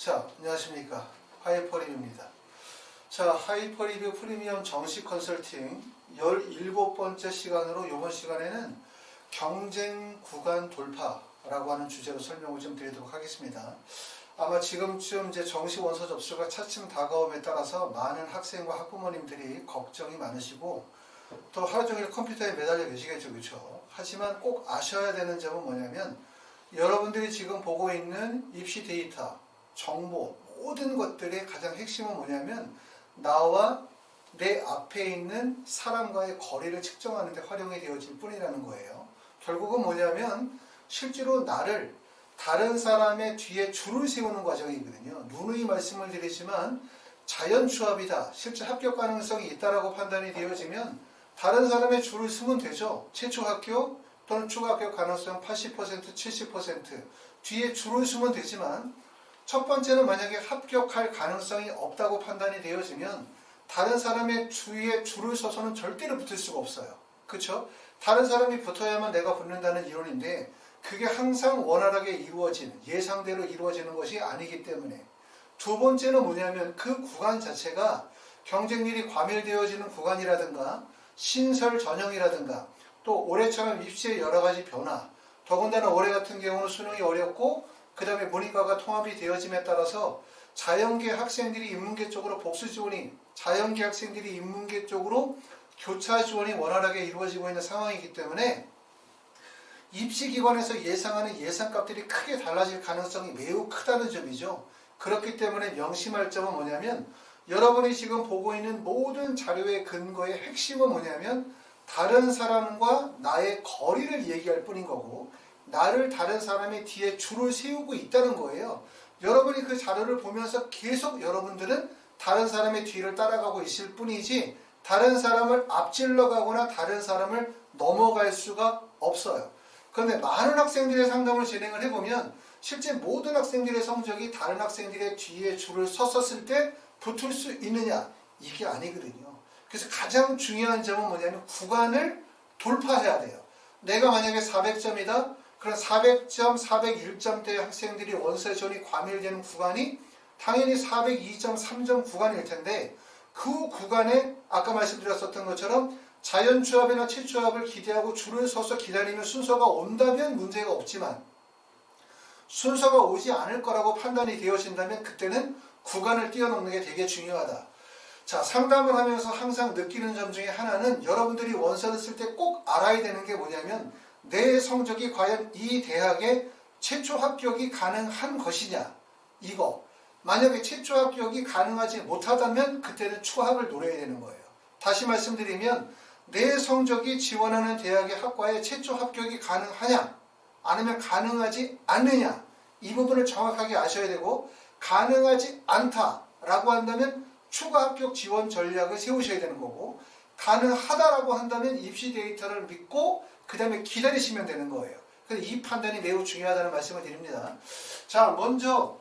자, 안녕하십니까. 하이퍼리뷰입니다. 자, 하이퍼리뷰 프리미엄 정식 컨설팅 17번째 시간으로 이번 시간에는 경쟁 구간 돌파라고 하는 주제로 설명을 좀 드리도록 하겠습니다. 아마 지금쯤 이제 정식 원서 접수가 차츰 다가옴에 따라서 많은 학생과 학부모님들이 걱정이 많으시고 또 하루 종일 컴퓨터에 매달려 계시겠죠, 그렇죠? 하지만 꼭 아셔야 되는 점은 뭐냐면 여러분들이 지금 보고 있는 입시 데이터, 정보, 모든 것들의 가장 핵심은 뭐냐면 나와 내 앞에 있는 사람과의 거리를 측정하는 데 활용이 되어질 뿐이라는 거예요. 결국은 뭐냐면 실제로 나를 다른 사람의 뒤에 줄을 세우는 과정이거든요. 누누이 말씀을 드리지만 자연추합이다. 실제 합격 가능성이 있다라고 판단이 되어지면 다른 사람의 줄을 쓰면 되죠. 최초 합격 또는 추가 합격 가능성 80%, 70% 뒤에 줄을 쓰면 되지만 첫 번째는 만약에 합격할 가능성이 없다고 판단이 되어지면 다른 사람의 주위에 줄을 서서는 절대로 붙을 수가 없어요. 그렇죠? 다른 사람이 붙어야만 내가 붙는다는 이론인데 그게 항상 원활하게 이루어지는, 예상대로 이루어지는 것이 아니기 때문에 두 번째는 뭐냐면 그 구간 자체가 경쟁률이 과밀되어지는 구간이라든가 신설 전형이라든가 또 올해처럼 입시의 여러 가지 변화, 더군다나 올해 같은 경우는 수능이 어렵고 그 다음에 문이과가 통합이 되어짐에 따라서 자연계 학생들이 인문계 쪽으로 복수 지원이, 자연계 학생들이 인문계 쪽으로 교차 지원이 원활하게 이루어지고 있는 상황이기 때문에 입시기관에서 예상하는 예상값들이 크게 달라질 가능성이 매우 크다는 점이죠. 그렇기 때문에 명심할 점은 뭐냐면 여러분이 지금 보고 있는 모든 자료의 근거의 핵심은 뭐냐면 다른 사람과 나의 거리를 얘기할 뿐인 거고 나를 다른 사람의 뒤에 줄을 세우고 있다는 거예요. 여러분이 그 자료를 보면서 계속 여러분들은 다른 사람의 뒤를 따라가고 있을 뿐이지 다른 사람을 앞질러 가거나 다른 사람을 넘어갈 수가 없어요. 그런데 많은 학생들의 상담을 진행을 해보면 실제 모든 학생들의 성적이 다른 학생들의 뒤에 줄을 섰었을 때 붙을 수 있느냐? 이게 아니거든요. 그래서 가장 중요한 점은 뭐냐면 구간을 돌파해야 돼요. 내가 만약에 400점이다? 그럼 400점, 401점대 학생들이 원서 지원이 과밀되는 구간이 당연히 402.3점 구간일 텐데 그 구간에 아까 말씀드렸었던 것처럼 자연추합이나 채추합을 기대하고 줄을 서서 기다리는 순서가 온다면 문제가 없지만 순서가 오지 않을 거라고 판단이 되어진다면 그때는 구간을 뛰어넘는 게 되게 중요하다. 자, 상담을 하면서 항상 느끼는 점 중에 하나는 여러분들이 원서를 쓸 때 꼭 알아야 되는 게 뭐냐면 내 성적이 과연 이 대학에 최초 합격이 가능한 것이냐 이거. 만약에 최초 합격이 가능하지 못하다면 그때는 추합을 노려야 되는 거예요. 다시 말씀드리면 내 성적이 지원하는 대학의 학과에 최초 합격이 가능하냐 아니면 가능하지 않느냐 이 부분을 정확하게 아셔야 되고 가능하지 않다라고 한다면 추가 합격 지원 전략을 세우셔야 되는 거고 가능하다라고 한다면 입시 데이터를 믿고 그 다음에 기다리시면 되는 거예요. 그래서 이 판단이 매우 중요하다는 말씀을 드립니다. 자, 먼저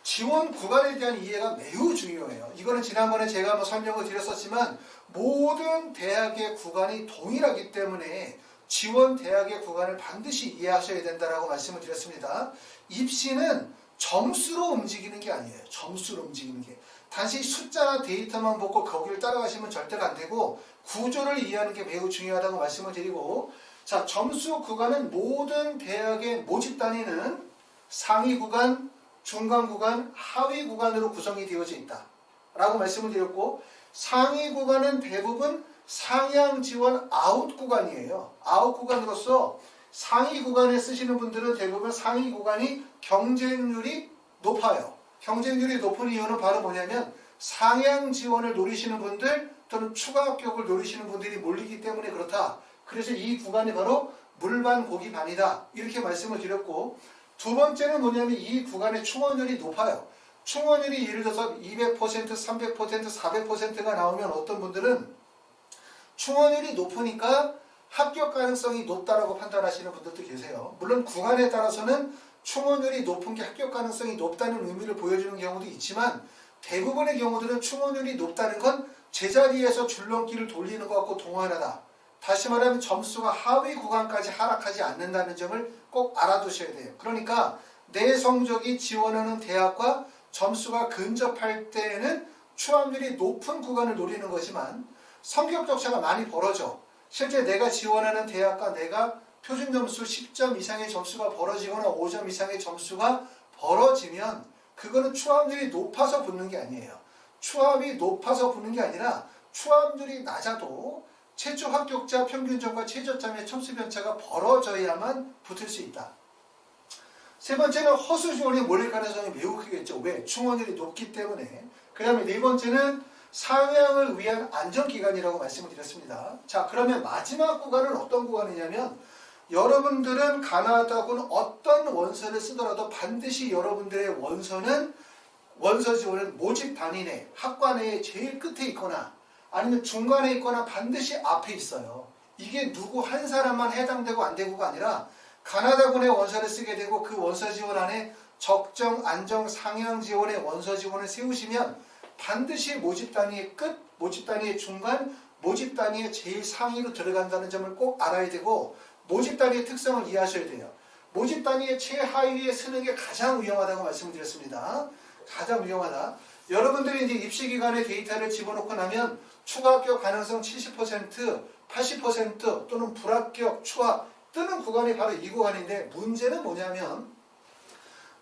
지원 구간에 대한 이해가 매우 중요해요. 이거는 지난번에 제가 한번 설명을 드렸었지만 모든 대학의 구간이 동일하기 때문에 지원 대학의 구간을 반드시 이해하셔야 된다라고 말씀을 드렸습니다. 입시는 점수로 움직이는 게 아니에요. 점수로 움직이는 게. 단지 숫자나 데이터만 보고 거기를 따라가시면 절대로 안 되고 구조를 이해하는 게 매우 중요하다고 말씀을 드리고 자, 점수 구간은 모든 대학의 모집 단위는 상위 구간, 중간 구간, 하위 구간으로 구성이 되어져 있다 라고 말씀을 드렸고 상위 구간은 대부분 상향 지원 아웃 구간이에요. 아웃 구간으로서 상위 구간에 쓰시는 분들은 대부분 상위 구간이 경쟁률이 높아요. 경쟁률이 높은 이유는 바로 뭐냐면 상향 지원을 노리시는 분들 또는 추가 합격을 노리시는 분들이 몰리기 때문에 그렇다. 그래서 이 구간이 바로 물반 고기 반이다. 이렇게 말씀을 드렸고 두 번째는 뭐냐면 이 구간의 충원율이 높아요. 충원율이 예를 들어서 200%, 300%, 400%가 나오면 어떤 분들은 충원율이 높으니까 합격 가능성이 높다라고 판단하시는 분들도 계세요. 물론 구간에 따라서는 충원율이 높은 게 합격 가능성이 높다는 의미를 보여주는 경우도 있지만 대부분의 경우들은 충원율이 높다는 건 제자리에서 줄넘기를 돌리는 것 같고 동안하다. 다시 말하면 점수가 하위 구간까지 하락하지 않는다는 점을 꼭 알아두셔야 돼요. 그러니까 내 성적이 지원하는 대학과 점수가 근접할 때에는 추함률이 높은 구간을 노리는 거지만 성격 격차가 많이 벌어져. 실제 내가 지원하는 대학과 내가 표준 점수 10점 이상의 점수가 벌어지거나 5점 이상의 점수가 벌어지면 그거는 추함률이 높아서 붙는 게 아니에요. 추함이 높아서 붙는 게 아니라 추함률이 낮아도 최초 합격자 평균점과 최저점의 점수 편차가 벌어져야만 붙을 수 있다. 세 번째는 허수 지원이 몰릴 가능성이 매우 크겠죠. 왜? 충원율이 높기 때문에. 그 다음에 네 번째는 상향을 위한 안전기간이라고 말씀을 드렸습니다. 자, 그러면 마지막 구간은 어떤 구간이냐면 여러분들은 가나다군 어떤 원서를 쓰더라도 반드시 여러분들의 원서 지원은 모집 단위 내, 학과 내에 제일 끝에 있거나 아니면 중간에 있거나 반드시 앞에 있어요. 이게 누구 한 사람만 해당되고 안 되고가 아니라 가나다군의 원서를 쓰게 되고 그 원서 지원 안에 적정, 안정, 상향 지원의 원서 지원을 세우시면 반드시 모집 단위의 끝, 모집 단위의 중간, 모집 단위의 제일 상위로 들어간다는 점을 꼭 알아야 되고 모집 단위의 특성을 이해하셔야 돼요. 모집 단위의 최하위에 쓰는 게 가장 위험하다고 말씀을 드렸습니다. 가장 위험하다. 여러분들이 이제 입시 기간에 데이터를 집어넣고 나면 추가 합격 가능성 70%, 80% 또는 불합격, 추하 뜨는 구간이 바로 이 구간인데 문제는 뭐냐면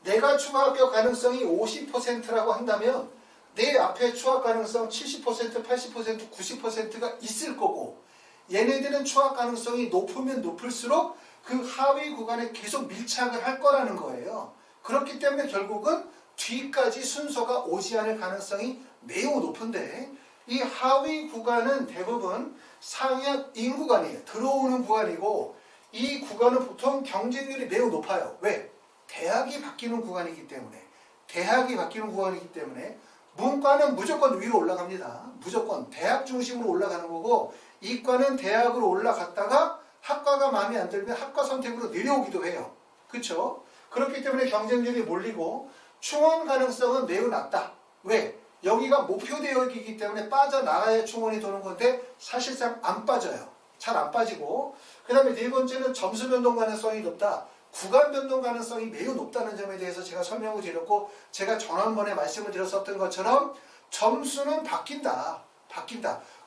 내가 추가 합격 가능성이 50%라고 한다면 내 앞에 추합 가능성 70%, 80%, 90%가 있을 거고 얘네들은 추합 가능성이 높으면 높을수록 그 하위 구간에 계속 밀착을 할 거라는 거예요. 그렇기 때문에 결국은 뒤까지 순서가 오지 않을 가능성이 매우 높은데 이 하위 구간은 대부분 상향인 구간이에요. 들어오는 구간이고 이 구간은 보통 경쟁률이 매우 높아요. 왜? 대학이 바뀌는 구간이기 때문에 문과는 무조건 위로 올라갑니다. 무조건 대학 중심으로 올라가는 거고 이과는 대학으로 올라갔다가 학과가 마음에 안 들면 학과 선택으로 내려오기도 해요. 그렇죠? 그렇기 때문에 경쟁률이 몰리고 충원 가능성은 매우 낮다. 왜? 여기가 목표 대역이기 때문에 빠져나가야 충원이 도는 건데 사실상 안 빠져요. 잘 안 빠지고 그 다음에 네 번째는 점수 변동 가능성이 높다. 구간 변동 가능성이 매우 높다는 점에 대해서 제가 설명을 드렸고 제가 전원번에 말씀을 드렸었던 것처럼 점수는 바뀐다.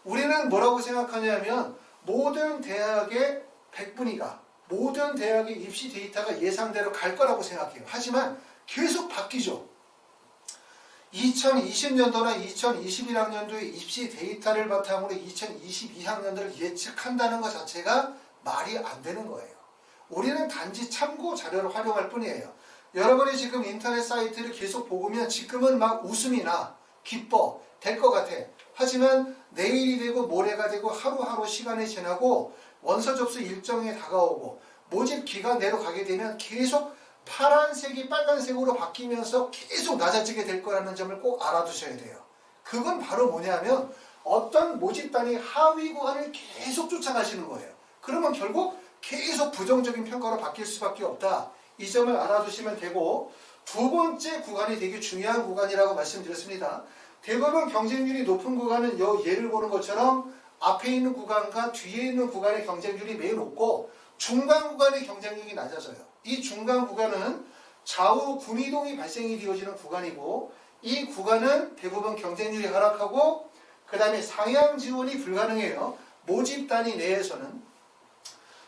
우리는 뭐라고 생각하냐면 모든 대학의 100분위가 모든 대학의 입시 데이터가 예상대로 갈 거라고 생각해요. 하지만 계속 바뀌죠. 2020년도나 2021학년도의 입시 데이터를 바탕으로 2022학년도를 예측한다는 것 자체가 말이 안 되는 거예요. 우리는 단지 참고 자료를 활용할 뿐이에요. 여러분이 지금 인터넷 사이트를 계속 보면 지금은 막 웃음이 나, 기뻐, 될 것 같아. 하지만 내일이 되고 모레가 되고 하루하루 시간이 지나고 원서 접수 일정이 다가오고 모집 기간 내로 가게 되면 계속 파란색이 빨간색으로 바뀌면서 계속 낮아지게 될 거라는 점을 꼭 알아두셔야 돼요. 그건 바로 뭐냐면 어떤 모집단이 하위 구간을 계속 쫓아가시는 거예요. 그러면 결국 계속 부정적인 평가로 바뀔 수밖에 없다. 이 점을 알아두시면 되고 두 번째 구간이 되게 중요한 구간이라고 말씀드렸습니다. 대부분 경쟁률이 높은 구간은 예를 보는 것처럼 앞에 있는 구간과 뒤에 있는 구간의 경쟁률이 매우 높고 중간 구간의 경쟁률이 낮아져요. 이 중간 구간은 좌우 군이동이 발생이 되어지는 구간이고 이 구간은 대부분 경쟁률이 하락하고 그 다음에 상향 지원이 불가능해요. 모집 단위 내에서는.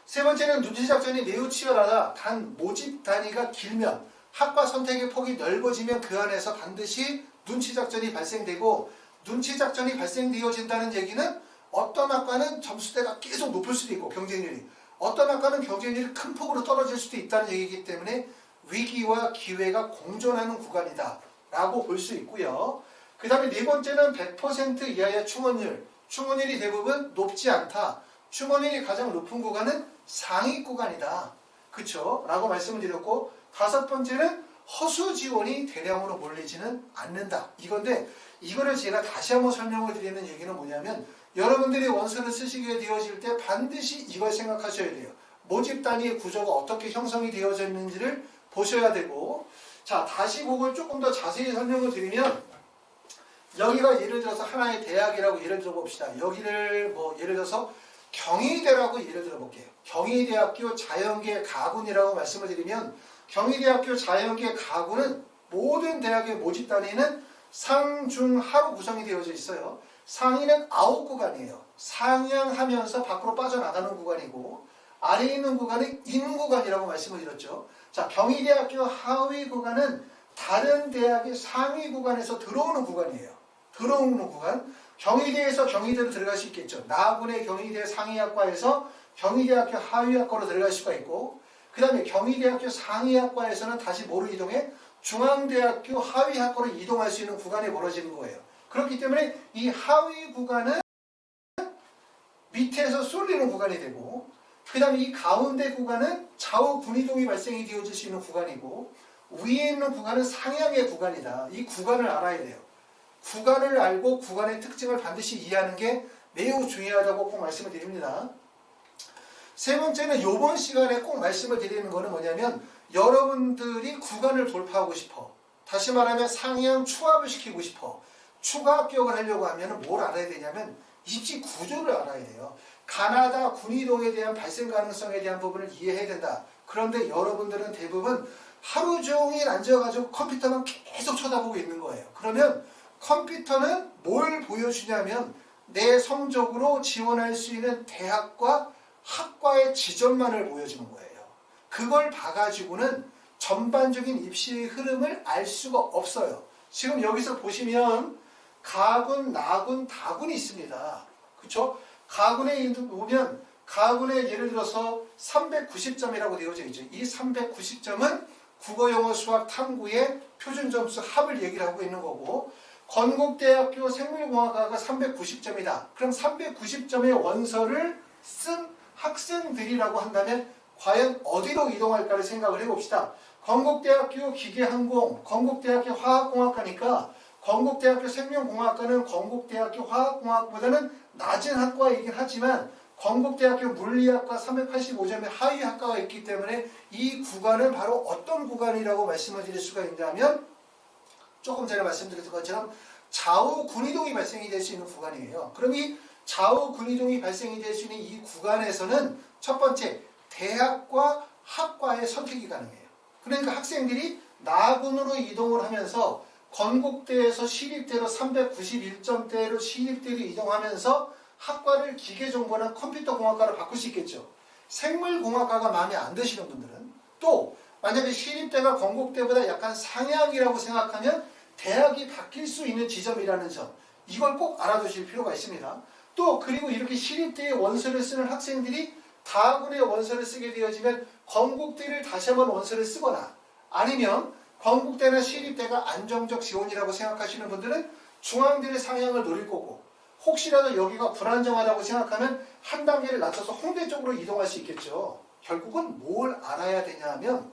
세 번째는 눈치 작전이 매우 치열하다. 단 모집 단위가 길면 학과 선택의 폭이 넓어지면 그 안에서 반드시 눈치 작전이 발생되고 눈치 작전이 발생되어진다는 얘기는 어떤 학과는 점수대가 계속 높을 수도 있고 경쟁률이 어떤 학과는 경쟁률이 큰 폭으로 떨어질 수도 있다는 얘기이기 때문에 위기와 기회가 공존하는 구간이다 라고 볼 수 있고요. 그 다음에 네 번째는 100% 이하의 충원율이 대부분 높지 않다. 충원율이 가장 높은 구간은 상위 구간이다. 그쵸? 라고 말씀을 드렸고 다섯 번째는 허수 지원이 대량으로 몰리지는 않는다. 이건데 이거를 제가 다시 한번 설명을 드리는 얘기는 뭐냐면 여러분들이 원서를 쓰시게 되어질 때 반드시 이걸 생각하셔야 돼요. 모집 단위의 구조가 어떻게 형성이 되어져 있는지를 보셔야 되고 자 다시 그걸 조금 더 자세히 설명을 드리면 여기가 예를 들어서 하나의 대학이라고 예를 들어 봅시다. 여기를 뭐 예를 들어서 경희대라고 예를 들어 볼게요. 경희대학교 자연계 가군이라고 말씀을 드리면 경희대학교 자연계 가구는 모든 대학의 모집 단위는 상, 중, 하로 구성이 되어져 있어요. 상위는 9구간이에요. 상향하면서 밖으로 빠져나가는 구간이고 아래에 있는 구간은 인구간이라고 말씀을 드렸죠. 자, 경희대학교 하위 구간은 다른 대학의 상위 구간에서 들어오는 구간이에요. 들어오는 구간. 경희대에서 경희대로 들어갈 수 있겠죠. 나군의 경희대 상위학과에서 경희대학교 하위학과로 들어갈 수가 있고 그 다음에 경희대학교 상위학과에서는 다시 뭐로 이동해? 중앙대학교 하위학과로 이동할 수 있는 구간이 벌어지는 거예요. 그렇기 때문에 이 하위 구간은 밑에서 쏠리는 구간이 되고 그 다음에 이 가운데 구간은 좌우 군이동이 발생이 되어질 수 있는 구간이고 위에 있는 구간은 상향의 구간이다. 이 구간을 알아야 돼요. 구간을 알고 구간의 특징을 반드시 이해하는 게 매우 중요하다고 꼭 말씀을 드립니다. 세 번째는 이번 시간에 꼭 말씀을 드리는 거는 뭐냐면 여러분들이 구간을 돌파하고 싶어. 다시 말하면 상향 추합을 시키고 싶어. 추가 합격을 하려고 하면 뭘 알아야 되냐면 입시 구조를 알아야 돼요. 가나다 군이동에 대한 발생 가능성에 대한 부분을 이해해야 된다. 그런데 여러분들은 대부분 하루 종일 앉아가지고 컴퓨터만 계속 쳐다보고 있는 거예요. 그러면 컴퓨터는 뭘 보여주냐면 내 성적으로 지원할 수 있는 대학과 학과의 지점만을 보여주는 거예요. 그걸 봐가지고는 전반적인 입시의 흐름을 알 수가 없어요. 지금 여기서 보시면 가군, 나군, 다군이 있습니다. 그렇죠? 가군에 보면 가군에 예를 들어서 390점이라고 되어져 있죠. 이 390점은 국어, 영어, 수학, 탐구의 표준점수 합을 얘기를 하고 있는 거고 건국대학교 생물공학과가 390점이다. 그럼 390점의 원서를 쓴 학생들이라고 한다면 과연 어디로 이동할까를 생각을 해봅시다. 건국대학교 기계항공, 건국대학교 화학공학과니까 건국대학교 생명공학과는 건국대학교 화학공학보다는 낮은 학과이긴 하지만 건국대학교 물리학과 385점의 하위 학과가 있기 때문에 이 구간은 바로 어떤 구간이라고 말씀을 드릴 수가 있냐면 조금 전에 말씀드렸던 것처럼 좌우 군이동이 발생이 될 수 있는 구간이에요. 그럼 이 좌우 군이동이 발생이 될 수 있는 이 구간에서는 첫 번째 대학과 학과의 선택이 가능해요. 그러니까 학생들이 나군으로 이동을 하면서 건국대에서 시립대로 391점대로 시립대로 이동하면서 학과를 기계정보나 컴퓨터공학과로 바꿀 수 있겠죠. 생물공학과가 마음에 안 드시는 분들은 또 만약에 시립대가 건국대보다 약간 상향이라고 생각하면 대학이 바뀔 수 있는 지점이라는 점 이걸 꼭 알아두실 필요가 있습니다. 또 그리고 이렇게 시립대의 원서를 쓰는 학생들이 다군의 원서를 쓰게 되어지면 건국대를 다시 한번 원서를 쓰거나 아니면 건국대나 시립대가 안정적 지원이라고 생각하시는 분들은 중앙대의 상향을 노릴 거고 혹시라도 여기가 불안정하다고 생각하면 한 단계를 낮춰서 홍대 쪽으로 이동할 수 있겠죠. 결국은 뭘 알아야 되냐 하면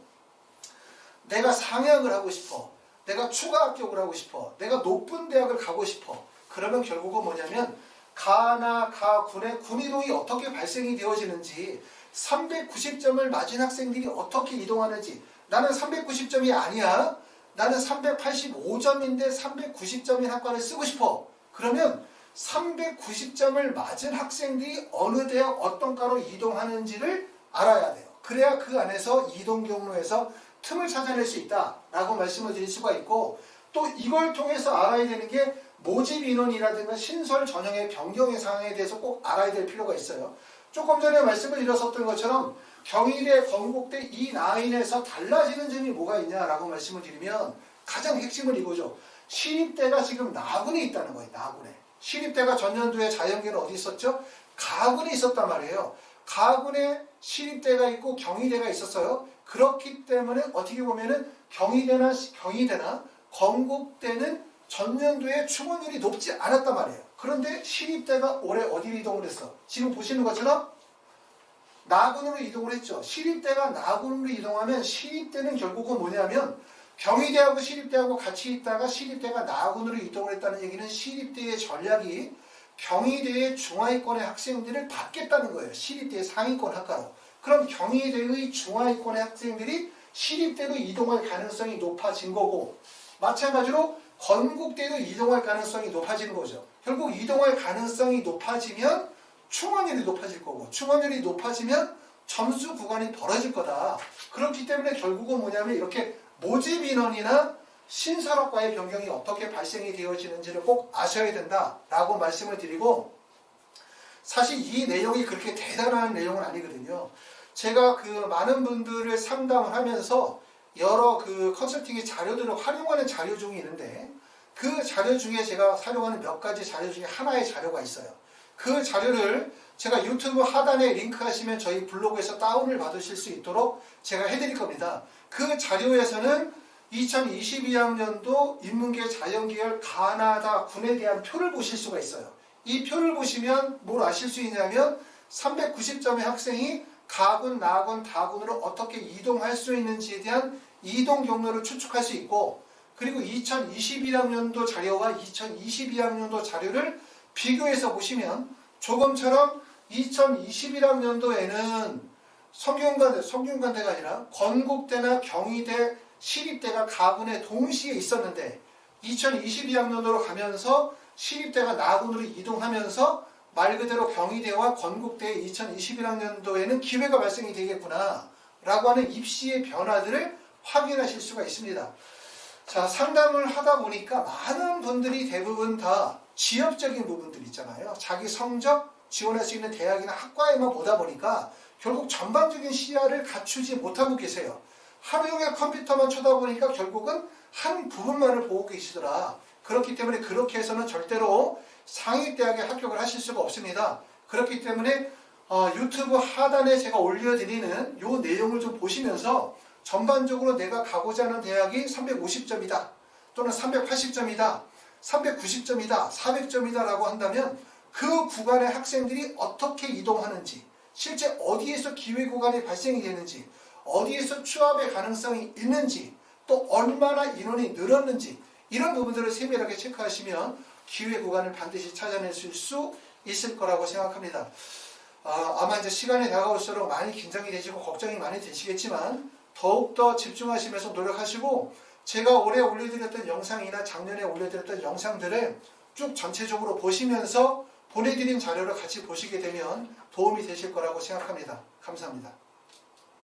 내가 상향을 하고 싶어. 내가 추가 합격을 하고 싶어. 내가 높은 대학을 가고 싶어. 그러면 결국은 뭐냐면 가나 가군의 군이동이 어떻게 발생이 되어지는지 390점을 맞은 학생들이 어떻게 이동하는지 나는 390점이 아니야. 나는 385점인데 390점인 학과를 쓰고 싶어. 그러면 390점을 맞은 학생들이 어느 대학 어떤 과로 이동하는지를 알아야 돼요. 그래야 그 안에서 이동 경로에서 틈을 찾아낼 수 있다라고 말씀을 드릴 수가 있고 또 이걸 통해서 알아야 되는 게 모집 인원이라든가 신설 전형의 변경의 사항에 대해서 꼭 알아야 될 필요가 있어요. 조금 전에 말씀을 드렸었던 것처럼 경희대, 건국대 이 라인에서 달라지는 점이 뭐가 있냐라고 말씀을 드리면 가장 핵심은 이거죠. 시립대가 지금 나군에 있다는 거예요. 나군에. 시립대가 전년도에 자연계는 어디 있었죠? 가군에 있었단 말이에요. 가군에 시립대가 있고 경희대가 있었어요. 그렇기 때문에 어떻게 보면은 경희대나 건국대는 전년도에 충원율이 높지 않았단 말이에요. 그런데 시립대가 올해 어디로 이동을 했어? 지금 보시는 것처럼 나군으로 이동을 했죠. 시립대가 나군으로 이동하면 시립대는 결국은 뭐냐면 경희대하고 시립대하고 같이 있다가 시립대가 나군으로 이동을 했다는 얘기는 시립대의 전략이 경희대의 중하위권의 학생들을 받겠다는 거예요. 시립대의 상위권 학과로. 그럼 경희대의 중하위권의 학생들이 시립대로 이동할 가능성이 높아진 거고 마찬가지로 건국대도 이동할 가능성이 높아지는 거죠. 결국 이동할 가능성이 높아지면 충원율이 높아질 거고 충원율이 높아지면 점수 구간이 벌어질 거다. 그렇기 때문에 결국은 뭐냐면 이렇게 모집 인원이나 신설학과의 변경이 어떻게 발생이 되어지는지를 꼭 아셔야 된다라고 말씀을 드리고, 사실 이 내용이 그렇게 대단한 내용은 아니거든요. 제가 그 많은 분들을 상담을 하면서 여러 그 컨설팅의 자료들을 활용하는 자료 중에 있는데, 그 자료 중에 제가 활용하는 몇 가지 자료 중에 하나의 자료가 있어요. 그 자료를 제가 유튜브 하단에 링크하시면 저희 블로그에서 다운을 받으실 수 있도록 제가 해드릴 겁니다. 그 자료에서는 2022학년도 인문계 자연계열 가나다 군에 대한 표를 보실 수가 있어요. 이 표를 보시면 뭘 아실 수 있냐면 390점의 학생이 가군, 나군, 다군으로 어떻게 이동할 수 있는지에 대한 이동 경로를 추측할 수 있고, 그리고 2021학년도 자료와 2022학년도 자료를 비교해서 보시면 조금처럼 2021학년도에는 성균관대가 아니라 건국대나 경희대, 시립대가 가군에 동시에 있었는데 2022학년도로 가면서 시립대가 나군으로 이동하면서 말 그대로 경희대와 건국대의 2021학년도에는 기회가 발생이 되겠구나 라고 하는 입시의 변화들을 확인하실 수가 있습니다. 자, 상담을 하다 보니까 많은 분들이 대부분 다 지역적인 부분들 있잖아요. 자기 성적, 지원할 수 있는 대학이나 학과에만 보다 보니까 결국 전반적인 시야를 갖추지 못하고 계세요. 하루 종일 컴퓨터만 쳐다보니까 결국은 한 부분만을 보고 계시더라. 그렇기 때문에 그렇게 해서는 절대로 상위대학에 합격을 하실 수가 없습니다. 그렇기 때문에 유튜브 하단에 제가 올려드리는 이 내용을 좀 보시면서 전반적으로 내가 가고자 하는 대학이 350점이다 또는 380점이다 390점이다 400점이다 라고 한다면 그 구간의 학생들이 어떻게 이동하는지, 실제 어디에서 기회 구간이 발생이 되는지, 어디에서 취업의 가능성이 있는지, 또 얼마나 인원이 늘었는지, 이런 부분들을 세밀하게 체크하시면 기회 구간을 반드시 찾아내실 수 있을 거라고 생각합니다. 아마 이제 시간이 다가올수록 많이 긴장이 되시고 걱정이 많이 되시겠지만 더욱더 집중하시면서 노력하시고, 제가 올해 올려드렸던 영상이나 작년에 올려드렸던 영상들을 쭉 전체적으로 보시면서 보내드린 자료를 같이 보시게 되면 도움이 되실 거라고 생각합니다. 감사합니다.